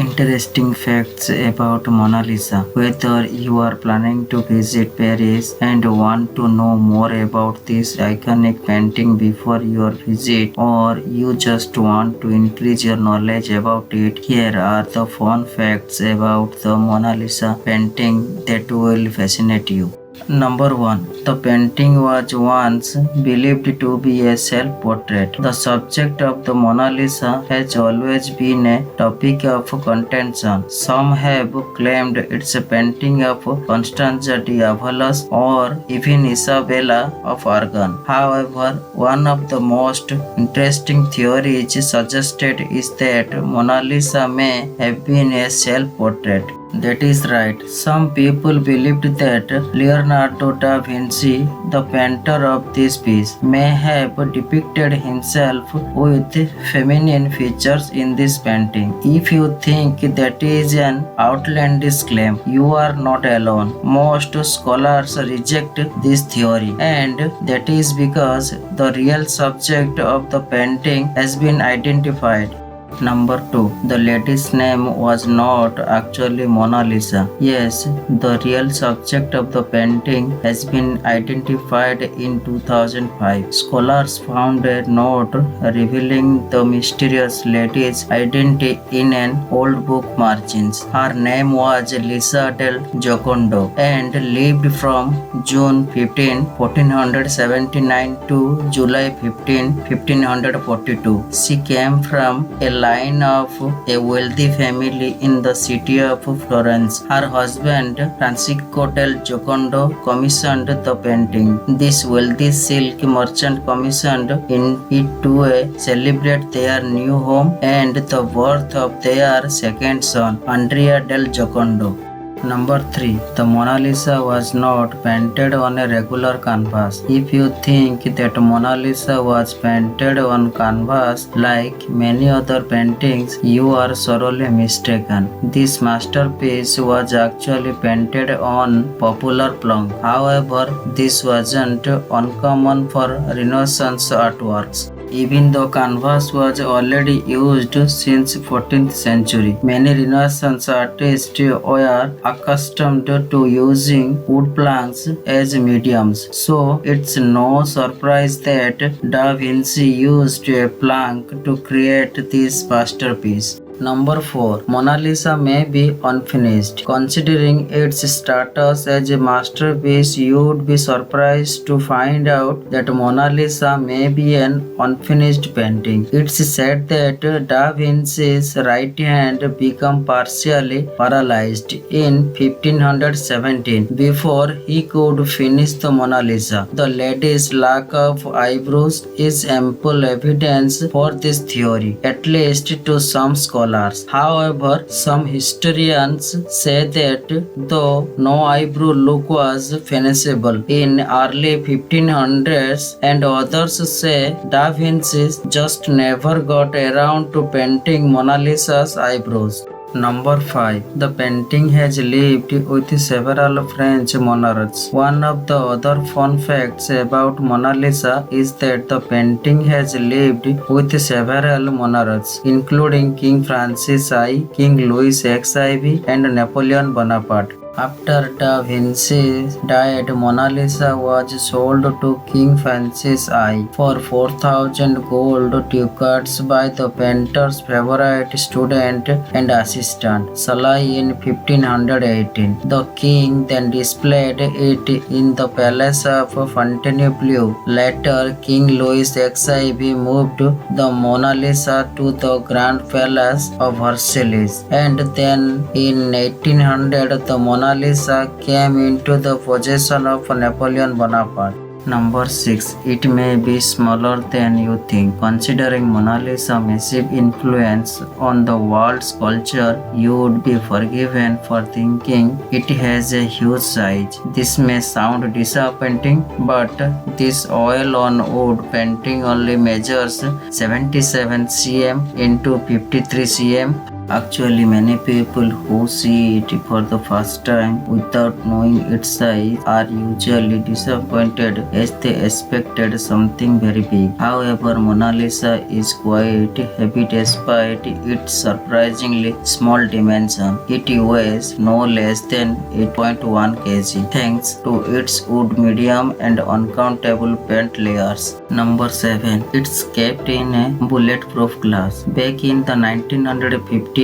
Interesting facts about Mona Lisa. Whether you are planning to visit Paris and want to know more about this iconic painting before your visit, or you just want to increase your knowledge about it, here are the fun facts about the Mona Lisa painting that will fascinate you. Number 1. The painting was once believed to be a self-portrait. The subject of the Mona Lisa has always been a topic of contention. Some have claimed it's a painting of Constanza di Avalos or even Isabella of Aragon. However, one of the most interesting theories suggested is that Mona Lisa may have been a self-portrait. That is right. Some people believed that Leonardo da Vinci, the painter of this piece, may have depicted himself with feminine features in this painting. If you think that is an outlandish claim, you are not alone. Most scholars reject this theory, and that is because the real subject of the painting has been identified. Number 2. The lady's name was not actually Mona Lisa. Yes, the real subject of the painting has been identified in 2005. Scholars found a note revealing the mysterious lady's identity in an old book margins. Her name was Lisa del Giocondo and lived from June 15, 1479 to July 15, 1542. She came from a line of a wealthy family in the city of Florence. Her husband, Francisco del Giocondo, commissioned the painting. This wealthy silk merchant commissioned it to celebrate their new home and the birth of their second son, Andrea del Giocondo. Number 3. The Mona Lisa was not painted on a regular canvas. If you think that Mona Lisa was painted on canvas like many other paintings, you are sorely mistaken. This masterpiece was actually painted on popular plank. However, this wasn't uncommon for Renaissance artworks. Even though canvas was already used since 14th century, many Renaissance artists were accustomed to using wood planks as mediums. So it's no surprise that Da Vinci used a plank to create this masterpiece. Number 4. Mona Lisa may be unfinished. Considering its status as a masterpiece, you would be surprised to find out that Mona Lisa may be an unfinished painting. It's said that Da Vinci's right hand became partially paralyzed in 1517 before he could finish the Mona Lisa. The lady's lack of eyebrows is ample evidence for this theory, at least to some scholars. However, some historians say that though no eyebrow look was feasible in early 1500s, and others say Da Vinci just never got around to painting Mona Lisa's eyebrows. Number 5. The painting has lived with several French monarchs. One of the other fun facts about Mona Lisa is that the painting has lived with several monarchs, including King Francis I, King Louis XIV, and Napoleon Bonaparte. After Da Vinci died, Mona Lisa was sold to King Francis I for 4,000 gold ducats by the painter's favorite student and assistant, Salai, in 1518. The king then displayed it in the palace of Fontainebleau. Later, King Louis XIV moved the Mona Lisa to the Grand Palace of Versailles, and then in 1800 the Mona Lisa came into the possession of Napoleon Bonaparte. Number 6. It may be smaller than you think. Considering Mona Lisa's massive influence on the world's culture, you would be forgiven for thinking it has a huge size. This may sound disappointing, but this oil on wood painting only measures 77 cm into 53 cm. Actually, many people who see it for the first time without knowing its size are usually disappointed as they expected something very big. However, Mona Lisa is quite heavy despite its surprisingly small dimension. It weighs no less than 8.1 kg thanks to its wood medium and uncountable paint layers. Number 7. It's kept in a bulletproof glass. Back in the 1950s,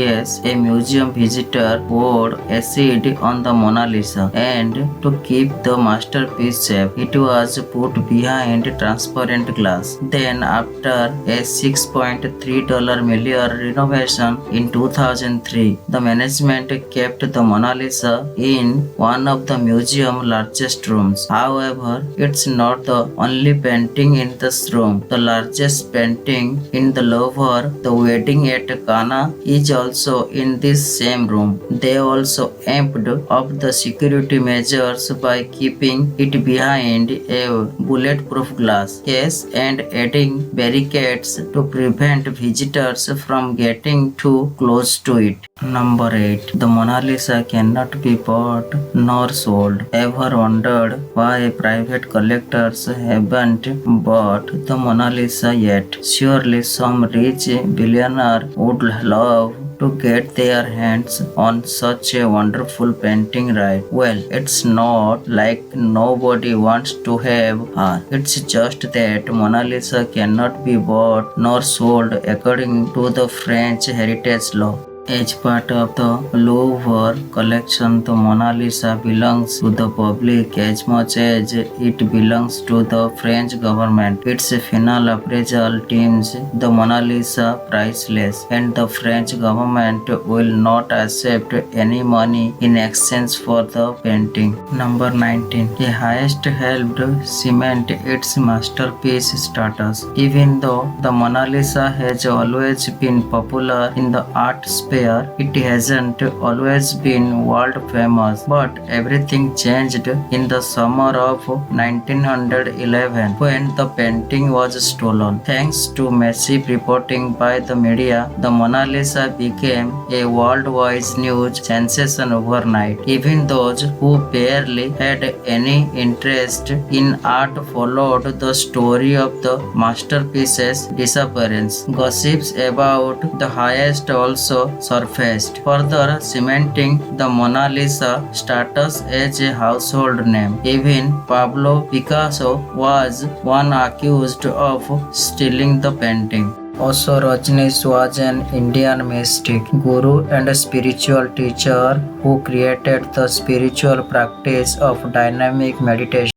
a museum visitor poured acid on the Mona Lisa, and to keep the masterpiece safe, it was put behind transparent glass. Then, after a $6.3 million renovation in 2003, the management kept the Mona Lisa in one of the museum's largest rooms. However, it's not the only painting in this room. The largest painting in the Louvre, the wedding at Cana, is also in this same room. They also amped up the security measures by keeping it behind a bulletproof glass case and adding barricades to prevent visitors from getting too close to it. Number 8. The Mona Lisa cannot be bought nor sold. Ever wondered why private collectors haven't bought the Mona Lisa yet? Surely some rich billionaire would love to get their hands on such a wonderful painting, right? Well, it's not like nobody wants to have her. It's just that Mona Lisa cannot be bought nor sold according to the French heritage law. As part of the Louvre collection, the Mona Lisa belongs to the public as much as it belongs to the French government. Its final appraisal deems the Mona Lisa priceless, and the French government will not accept any money in exchange for the painting. Number 19. The highest helped cement its masterpiece status. Even though the Mona Lisa has always been popular in the art space, it hasn't always been world famous, but everything changed in the summer of 1911 when the painting was stolen. Thanks to massive reporting by the media, the Mona Lisa became a worldwide news sensation overnight. Even those who barely had any interest in art followed the story of the masterpiece's disappearance. Gossips about the highest also surfaced, further cementing the Mona Lisa status as a household name. Even Pablo Picasso was one accused of stealing the painting. Also, Rajneesh was an Indian mystic, guru and spiritual teacher who created the spiritual practice of dynamic meditation.